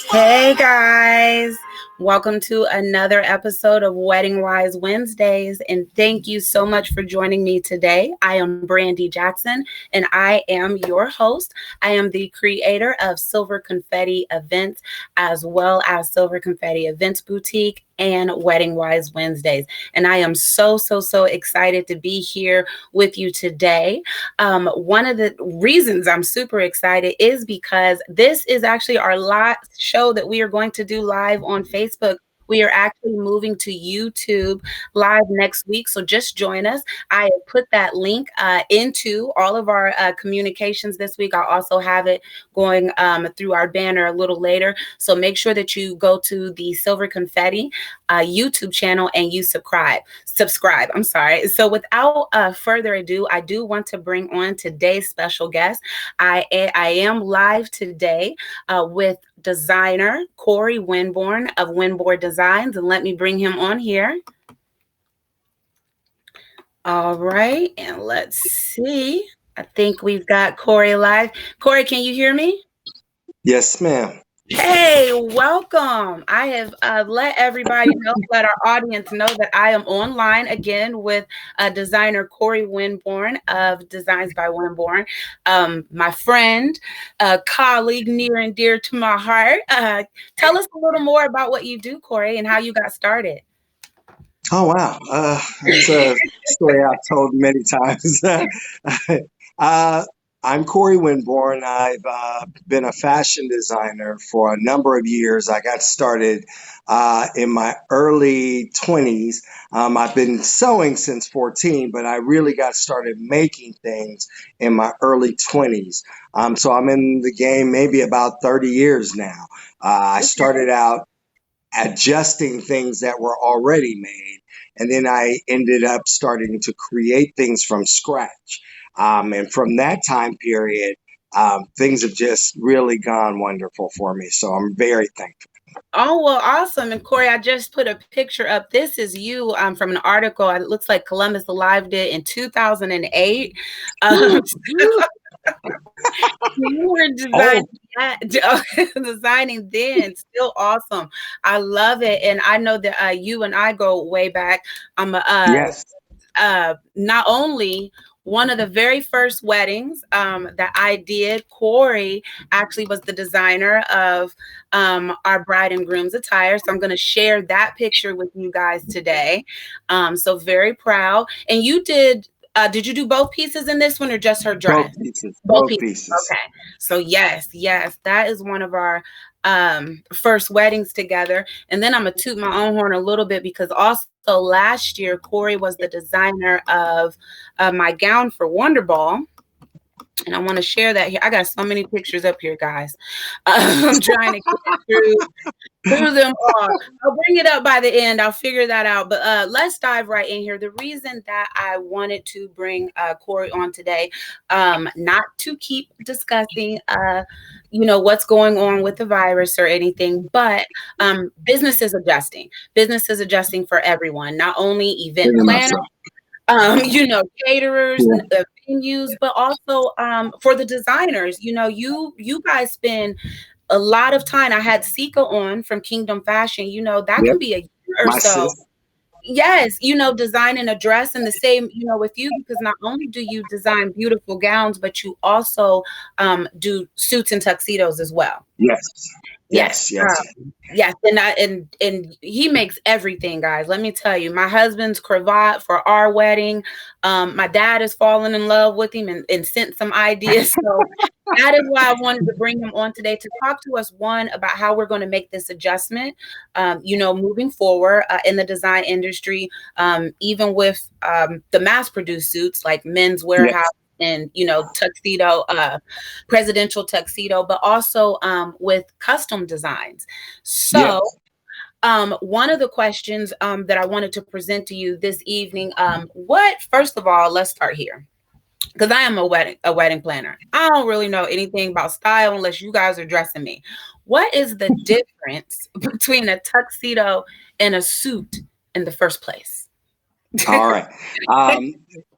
Hey guys, welcome to another episode of Wedding Wise Wednesdays, and thank you so much for joining me today. I am Brandy Jackson, and I am your host. I am the creator of Silver Confetti Events, as well as Silver Confetti Events Boutique and Wedding Wise Wednesdays. And I am so excited to be here with you today. One of the reasons I'm super excited is because this is actually our last show that we are going to do live on Facebook. We are actually moving to YouTube live next week. So just join us. I have put that link into all of our communications this week. I'll also have it going through our banner a little later. So make sure that you go to the Silver Confetti YouTube channel and you subscribe. I'm sorry. So without further ado, I do want to bring on today's special guest. I am live today with designer Corey Winborn of Winborn Designs, and let me bring him on here. All right, and let's see. I think we've got Corey live. Corey, can you hear me? Yes, ma'am. Hey, welcome. I have let everybody know, let our audience know that I am online again with designer Corey Winborn of Designs by Winborn, my friend, colleague near and dear to my heart. Tell us a little more about what you do, Corey, and how you got started. Oh, wow. It's a story I've told many times. I'm Corey Winborn. I've been a fashion designer for a number of years. I got started in my early 20s. I've been sewing since 14, but I really got started making things in my early 20s. So I'm in the game maybe about 30 years now. I started out adjusting things that were already made. And then I ended up starting to create things from scratch. And from that time period, things have just really gone wonderful for me. So I'm very thankful. Oh, well, awesome. And Corey, I just put a picture up. This is you from an article. It looks like Columbus Alive did in 2008. You were designing then. Still awesome. I love it. And I know that you and I go way back. I'm Yes. not only one of the very first weddings that I did, Corey actually was the designer of our bride and groom's attire. So I'm going to share that picture with you guys today. So very proud. And you did you do both pieces in this one or just her dress? Both pieces. Okay. So yes, that is one of our first weddings together. And then I'm going to toot my own horn a little bit because also last year, Corey was the designer of my gown for Wonder Ball. And I want to share that here. I got so many pictures up here, guys. I'm trying to get through them all. I'll bring it up by the end. I'll figure that out. But let's dive right in here. The reason that I wanted to bring Corey on today, not to keep discussing, what's going on with the virus or anything, but business is adjusting. Business is adjusting for everyone, not only event planners, caterers, venues, but also for the designers. You guys spend a lot of time. I had Sika on from Kingdom Fashion. That can be a year or so. Yes, designing a dress, and the same, with you, because not only do you design beautiful gowns, but you also do suits and tuxedos as well. Yes. And he makes everything, guys. Let me tell you, my husband's cravat for our wedding. My dad has fallen in love with him and sent some ideas. So that is why I wanted to bring him on today to talk to us, one, about how we're going to make this adjustment, moving forward in the design industry, even with the mass-produced suits like Men's Warehouse. And tuxedo, presidential tuxedo, but also with custom designs. So one of the questions that I wanted to present to you this evening, first of all, let's start here, because I am a wedding planner. I don't really know anything about style unless you guys are dressing me. What is the difference between a tuxedo and a suit in the first place? All right. Um,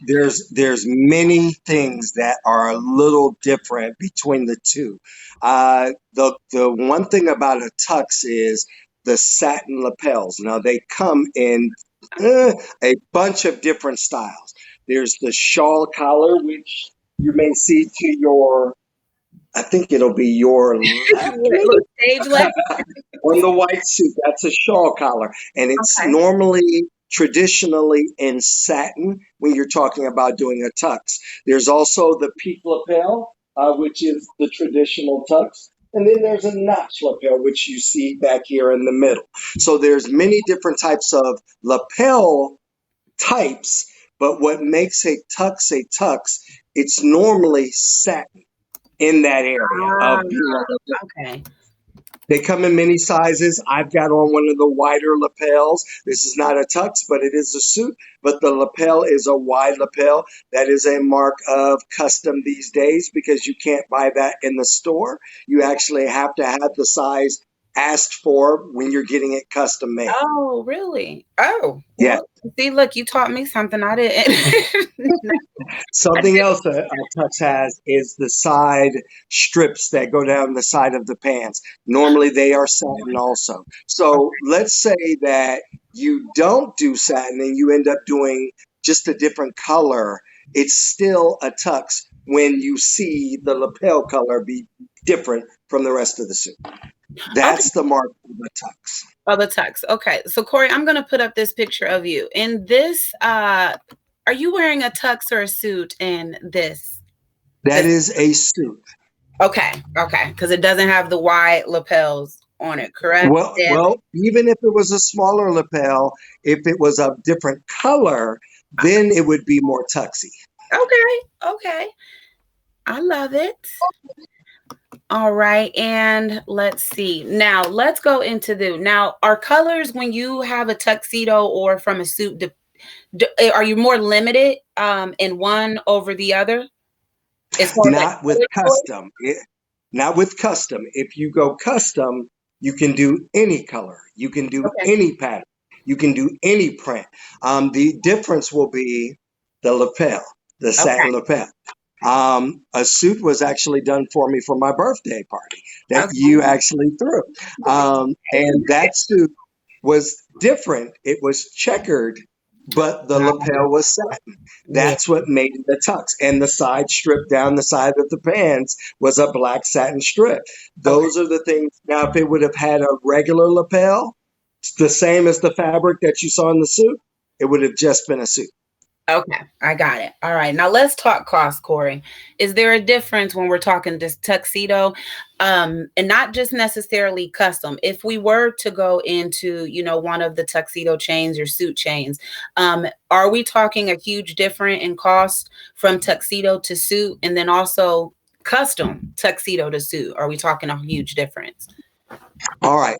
there's many things that are a little different between the two. The one thing about a tux is the satin lapels. Now they come in a bunch of different styles. There's the shawl collar, which you may see to your, I think it'll be your left, Look, stage left. on the white suit. That's a shawl collar, and it's Okay. normally traditionally in satin when you're talking about doing a tux. There's also the peak lapel, which is the traditional tux. And then there's a notch lapel, which you see back here in the middle. So there's many different types of lapel types, but what makes a tux, it's normally satin in that area Ah, of being a okay. they come in many sizes. I've got on one of the wider lapels. This is not a tux, but it is a suit. But the lapel is a wide lapel. That is a mark of custom these days because you can't buy that in the store. You actually have to have the size asked for when you're getting it custom made. Oh, really? Oh, Yeah. well, see, look, you taught me something I didn't. I Something else a tux has is the side strips that go down the side of the pants. Normally they are satin also. So let's say that you don't do satin and you end up doing just a different color. It's still a tux when you see the lapel color be different from the rest of the suit. Okay. That's the mark of the tux. Oh, the tux. Okay. So Corey, I'm gonna put up this picture of you. In this, are you wearing a tux or a suit in this? That This is a suit. okay, okay. Because it doesn't have the wide lapels on it, correct? Yeah. Well, even if it was a smaller lapel, if it was a different color, then it would be more tuxy. Okay, okay. I love it. All right, and let's see. Now let's go into the now. Are colors when you have a tuxedo or from a suit? Are you more limited in one over the other as far as like Not with color choice? custom. Not with custom. If you go custom, you can do any color. You can do Okay, any pattern. You can do any print. The difference will be the lapel, the okay, satin lapel. A suit was actually done for me for my birthday party that okay. you actually threw. And that suit was different. It was checkered, but the lapel was satin. Yeah. That's what made it a tux. And the side strip down the side of the pants was a black satin strip. Okay. Those are the things. Now, if it would have had a regular lapel, the same as the fabric that you saw in the suit, it would have just been a suit. Okay, I got it. All right, now let's talk cost, Corey. Is there a difference when we're talking this tuxedo, and not just necessarily custom? If we were to go into, one of the tuxedo chains or suit chains, are we talking a huge difference in cost from tuxedo to suit, and then also custom tuxedo to suit? Are we talking a huge difference? All right.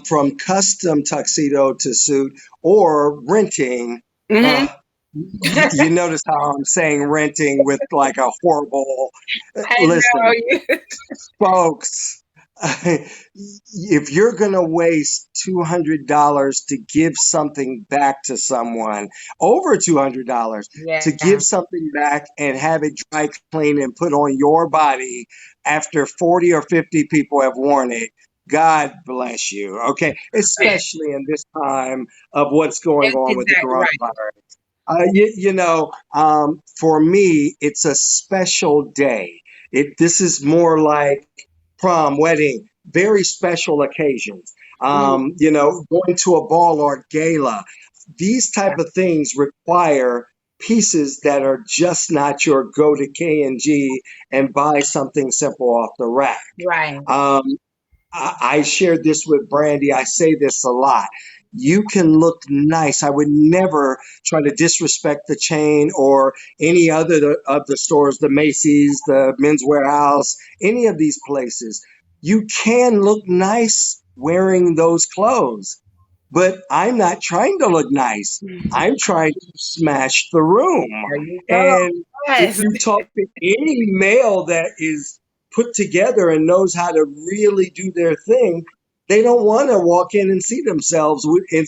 From custom tuxedo to suit or renting, Hmm. uh, you notice how I'm saying renting with like a horrible. I know Listen, you. folks, if you're going to waste $200 to give something back to someone, over $200 to Yeah. give something back and have it dry clean and put on your body after 40 or 50 people have worn it, God bless you. Okay. Especially in this time of what's going on with the Exactly right. coronavirus. For me, it's a special day. This is more like prom, wedding, very special occasions. Mhm. Going to a ball or gala. These type of things require pieces that are just not your go to K&G and buy something simple off the rack. Right. Um, I shared this with Brandy. I say this a lot. You can look nice. I would never try to disrespect the chain or any other of the stores, the Macy's, the Men's Warehouse, any of these places. You can look nice wearing those clothes, but I'm not trying to look nice. I'm trying to smash the room. There you go. And if Yes. you talk to any male that is put together and knows how to really do their thing, They don't want to walk in and see themselves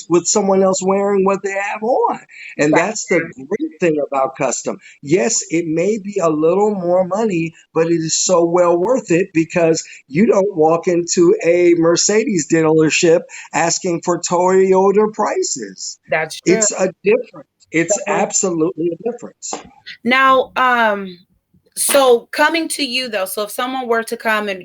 with someone else wearing what they have on. And that's the great thing about custom. Yes, it may be a little more money, but it is so well worth it because you don't walk into a Mercedes dealership asking for Toyota prices. That's true. It's a difference. It's absolutely a difference. Now, so coming to you though, so if someone were to come and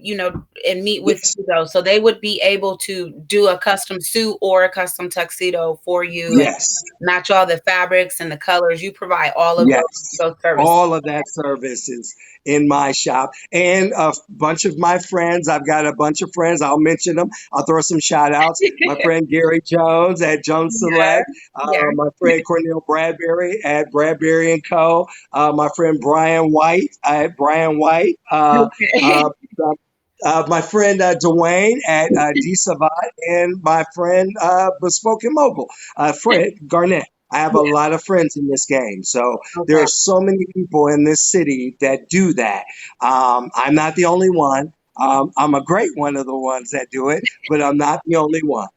and meet with Yes. you though, so they would be able to do a custom suit or a custom tuxedo for you and Yes. match all the fabrics and the colors. You provide all of Yes. those services. All of that service is in my shop. And a bunch of my friends, I've got a bunch of friends. I'll mention them. I'll throw some shout outs. My friend Gary Jones at Jones Yeah, Select. yeah. My friend Cornell Bradbury at Bradbury and Co. My friend Brian White at Brian White. Okay. Uh, my friend Dwayne at D Savat, and my friend Bespoke and Mobile, Fred Garnett. I have a lot of friends in this game. So there Okay. are so many people in this city that do that. I'm not the only one. I'm a great one of the ones that do it, but I'm not the only one.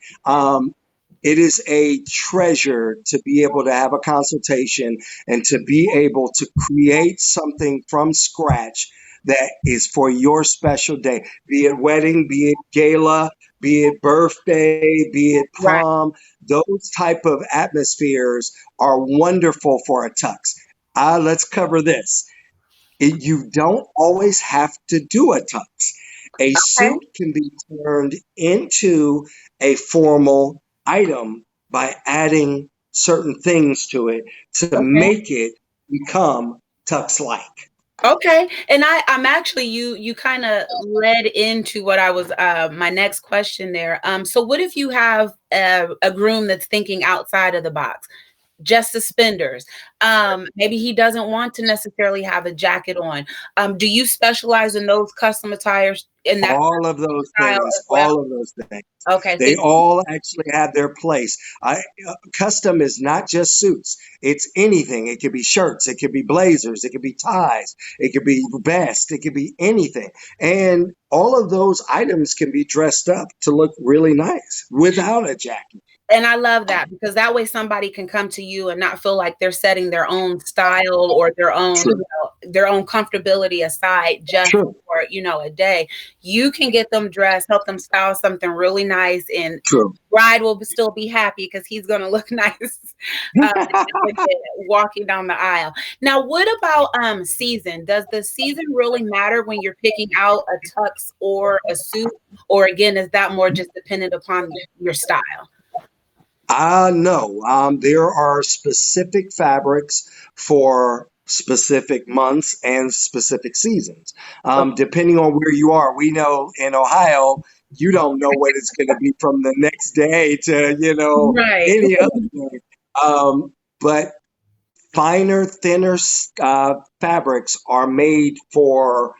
It is a treasure to be able to have a consultation and to be able to create something from scratch that is for your special day, be it wedding, be it gala, be it birthday, be it Right. prom. Those type of atmospheres are wonderful for a tux. Let's cover this. You don't always have to do a tux. A Okay. suit can be turned into a formal item by adding certain things to it to Okay. make it become tux-like. Okay. And I'm actually you kind of led into what I was my next question there. So what if you have a groom that's thinking outside of the box? Just suspenders. Maybe he doesn't want to necessarily have a jacket on. Do you specialize in those custom attires in that All of those style things, as well? all of those things. Okay, so They all actually have their place. Custom is not just suits. It's anything. It could be shirts. It could be blazers. It could be ties. It could be vests. It could be anything. And all of those items can be dressed up to look really nice without a jacket. and I love that because that way somebody can come to you and not feel like they're setting their own style or their own, True. their own comfortability aside just True. for, a day. You can get them dressed, help them style something really nice, and True. bride will still be happy because he's going to look nice uh, walking down the aisle. Now, what about season? Does the season really matter when you're picking out a tux or a suit? Or again, is that more just dependent upon your style? No. There are specific fabrics for specific months and specific seasons. Depending on where you are, we know in Ohio, you don't know what it's going to be from the next day to, Right. any other day. But finer, thinner fabrics are made for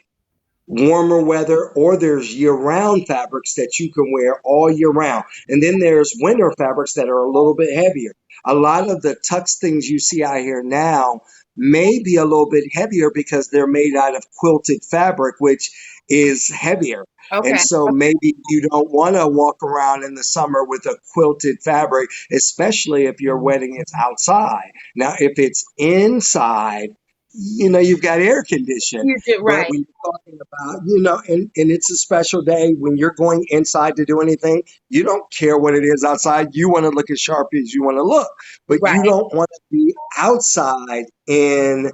warmer weather, or there's year-round fabrics that you can wear all year round. And then there's winter fabrics that are a little bit heavier. A lot of the tux things you see out here now may be a little bit heavier because they're made out of quilted fabric, which is heavier. And Okay. so maybe you don't want to walk around in the summer with a quilted fabric, especially if your wedding is outside. Now, if it's inside, you've got air conditioning. You did But right. when you're talking about, and it's a special day when you're going inside to do anything, you don't care what it is outside. You want to look as sharp as you want to look, but you Right. don't want to be outside in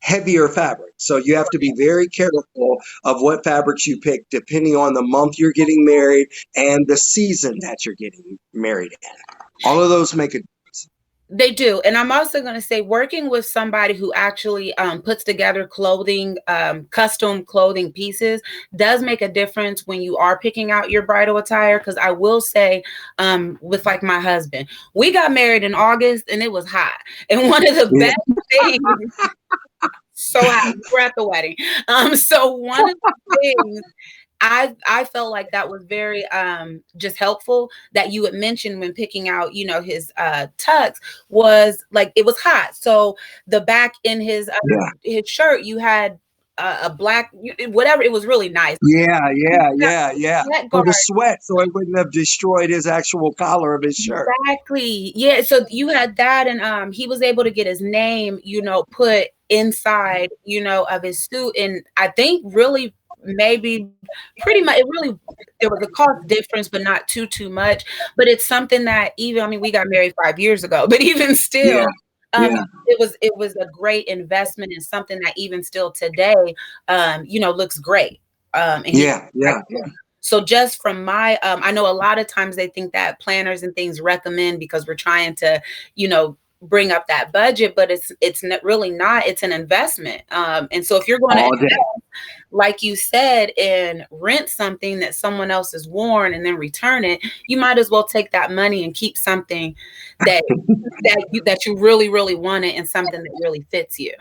heavier fabric. So you have to be very careful of what fabrics you pick, depending on the month you're getting married and the season that you're getting married in. All of those make a difference. They do. And I'm also going to say working with somebody who actually puts together clothing, custom clothing pieces does make a difference when you are picking out your bridal attire. Because I will say with like my husband, we got married in August and it was hot. And one of the Yeah. best things, so hot, we were at the wedding. So one of the things I felt like that was very just helpful that you had mentioned when picking out, his tux was like it was hot. So the back in his Yeah. shirt, you had a black, whatever. It was really nice. Yeah. That For guard. the sweat, so it wouldn't have destroyed his actual collar of his shirt. Exactly. Yeah. So you had that, and he was able to get his name, put inside, of his suit, and I think really maybe pretty much it really there was a cost difference, but not too much. But it's something that even I mean we got married 5 years ago, but even still, Yeah, yeah, it was a great investment and something that even still today, looks great. And he yeah. so just from my, I know a lot of times they think that planners and things recommend because we're trying to, bring up that budget, but it's not, really not. It's an investment. And so if you're going to All day. invest, like you said, and rent something that someone else has worn and then return it, you might as well take that money and keep something that that you really really wanted and something that really fits you.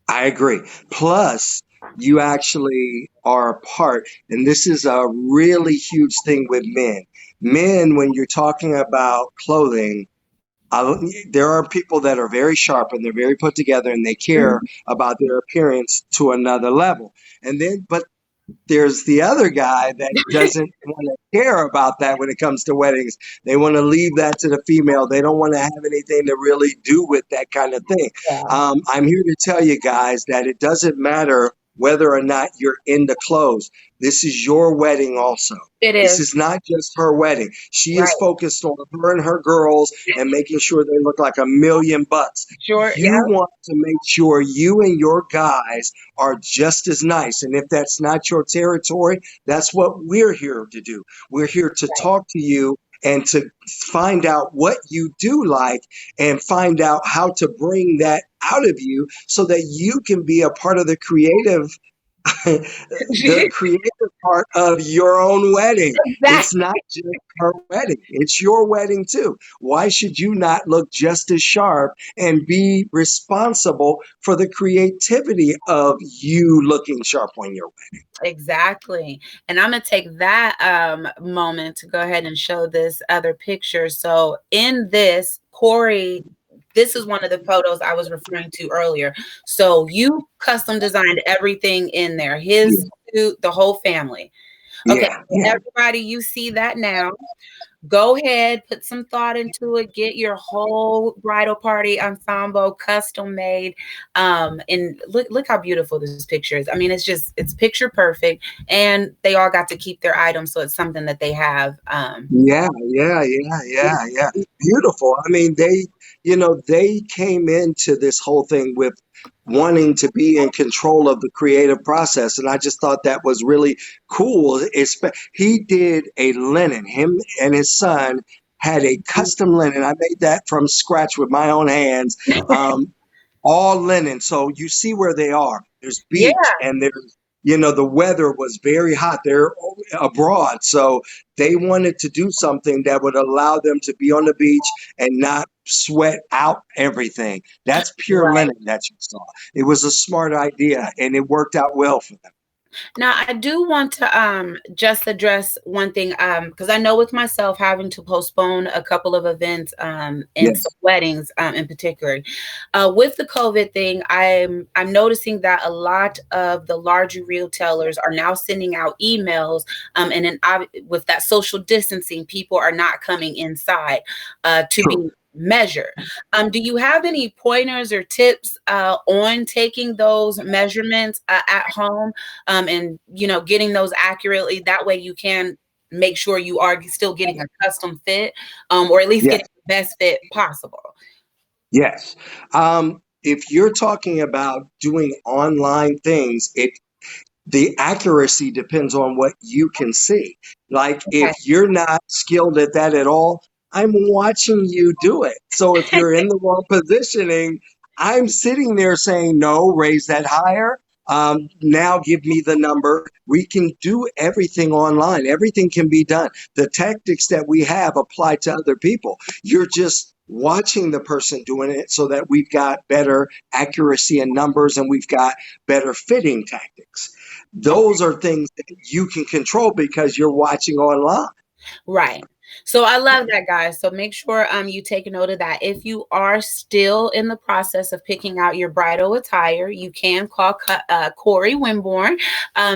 I agree. Plus, you actually are a part, and this is a really huge thing with men. Men, when you're talking about clothing, there are people that are very sharp and they're very put together and they care about their appearance to another level. And then, but there's the other guy that doesn't want to care about that when it comes to weddings. They want to leave that to the female. They don't want to have anything to really do with that kind of thing. Yeah, I'm here to tell you guys that it doesn't matter whether or not you're into clothes. This is your wedding also. it This is. is not just her wedding. She is Right. focused on her and her girls and making sure they look like $1,000,000. Sure. Yeah. You want to make sure you and your guys are just as nice. And if that's not your territory, that's what we're here to do. We're here to talk to you and to find out what you do like and find out how to bring that out of you so that you can be a part of the creative the creative part of your own wedding. It's Exactly. not just her wedding, it's your wedding too. Why should you not look just as sharp and be responsible for the creativity of you looking sharp on your wedding? Exactly. And I'm going to take that moment to go ahead and show this other picture. So in this, Corey, this is one of the photos I was referring to earlier. So you custom designed everything in there, his suit, the whole family. Okay, so Yeah. everybody, you see that now. Go ahead, put some thought into it, get your whole bridal party ensemble custom made. And look how beautiful this picture is. I mean, it's picture perfect, and they all got to keep their items, so it's something that they have. Yeah. Beautiful. I mean, they came into this whole thing with wanting to be in control of the creative process. And I just thought that was really cool. He did a linen, him and his son had a custom linen. I made that from scratch with my own hands. All linen. So you see where they are. There's Yeah, beach and there's, the weather was very hot. They're abroad. So they wanted to do something that would allow them to be on the beach and not sweat out everything. That's pure right. linen that you saw. It was a smart idea and it worked out well for them. Now, I do want to just address one thing because I know with myself having to postpone a couple of events and some Yes. weddings in particular. With the COVID thing, I'm noticing that a lot of the larger retailers are now sending out emails, and then with that social distancing, people are not coming inside to True. be measured. Do you have any pointers or tips on taking those measurements at home? And getting those accurately, that way you can make sure you are still getting a custom fit, or at least Yes. getting the best fit possible. Yes. If you're talking about doing online things, the accuracy depends on what you can see. Like if Okay. you're not skilled at that at all, I'm watching you do it. So if you're in the wrong positioning, I'm sitting there saying, no, raise that higher. Now give me the number. We can do everything online. Everything can be done. The tactics that we have apply to other people. You're just watching the person doing it so that we've got better accuracy in numbers and we've got better fitting tactics. Those are things that you can control because you're watching online. Right. So I love that, guys. So make sure you take note of that. If you are still in the process of picking out your bridal attire, you can call Corey Winborn.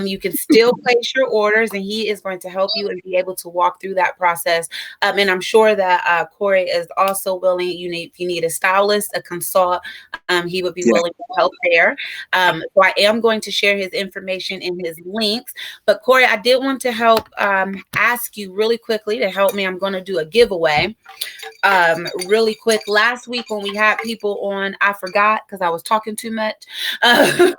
You can still place your orders, and he is going to help you and be able to walk through that process. And I'm sure that Corey is also willing. If you need a stylist, a consult, he would be Yeah. willing to help there. So I am going to share his information in his links. But Corey, I did want to help ask you really quickly to help me. I'm going to do a giveaway really quick. Last week when we had people on, I forgot because I was talking too much to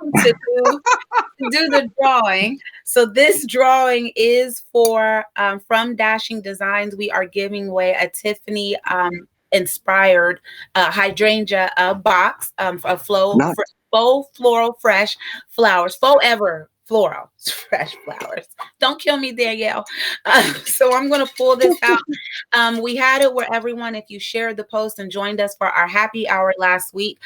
do the drawing. So this drawing is for from Dashing Designs. We are giving away a Tiffany inspired hydrangea box of Nice. faux floral fresh flowers, faux ever floral fresh flowers. Don't kill me, Danielle. So I'm going to pull this out. We had it where everyone, if you shared the post and joined us for our happy hour last week,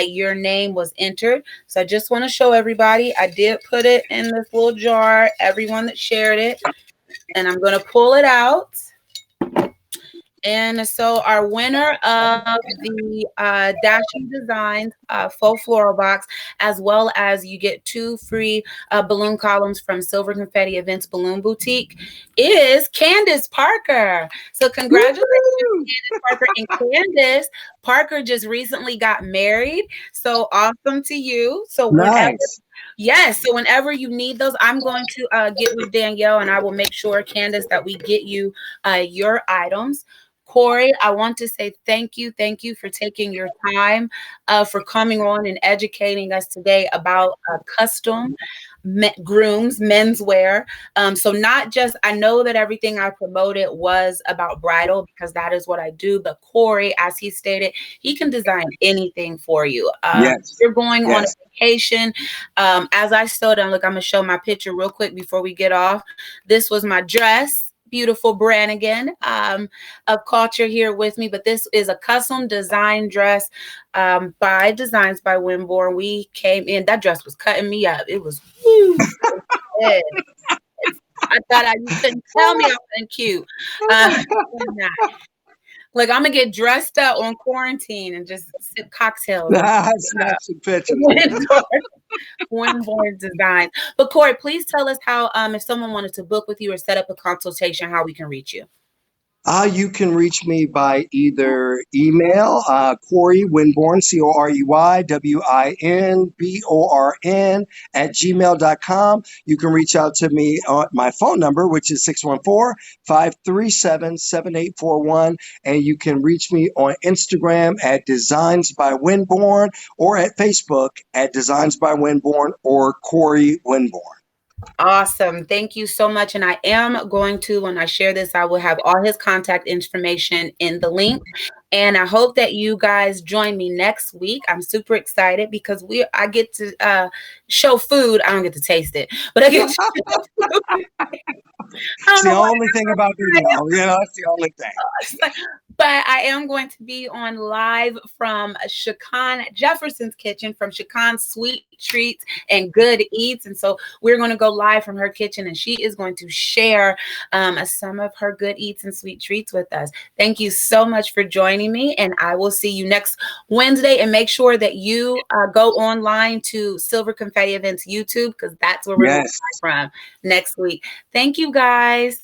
your name was entered. So I just want to show everybody. I did put it in this little jar, everyone that shared it, and I'm going to pull it out. And so our winner of the Dashing Designs faux floral box, as well as you get 2 free balloon columns from Silver Confetti Events Balloon Boutique, is Candace Parker. So congratulations, Candace Parker. And Candace Parker just recently got married. So awesome to you. So whenever Nice. Yes. So whenever you need those, I'm going to get with Danielle and I will make sure, Candace, that we get you your items. Corey, I want to say thank you. Thank you for taking your time, for coming on and educating us today about custom grooms, menswear. So not just, I know that everything I promoted was about bridal because that is what I do, but Corey, as he stated, he can design anything for you. Yes. You're going on a Yes. vacation. As I showed them, look, I'm going to show my picture real quick before we get off. This was my dress. Beautiful Brannigan of culture here with me, but this is a custom design dress by Designs by Winborn. We came in, that dress was cutting me up. It was woo, I thought you couldn't tell me I wasn't cute. Like, I'm gonna get dressed up on quarantine and just sip cocktails. Snap some pictures. Winborn Designs. But Corey, please tell us how, if someone wanted to book with you or set up a consultation, how we can reach you. You can reach me by either email, Corey Winborn, CoreyWinborn, @gmail.com. You can reach out to me on my phone number, which is 614-537-7841. And you can reach me on Instagram at Designs by Winborn or at Facebook at Designs by Winborn or Corey Winborn. Awesome. Thank you so much. And I am going to, when I share this, I will have all his contact information in the link. And I hope that you guys join me next week. I'm super excited because I get to show food. I don't get to taste it, but I get to show food. It's the only thing about video. That's the only thing. But I am going to be on live from Shakan Jefferson's kitchen, from Shakan's Sweet Treats and Good Eats. And so we're going to go live from her kitchen, and she is going to share some of her good eats and sweet treats with us. Thank you so much for joining me, and I will see you next Wednesday. And make sure that you go online to Silver Confetti Events YouTube, because that's where we're going from next week. Thank you, guys.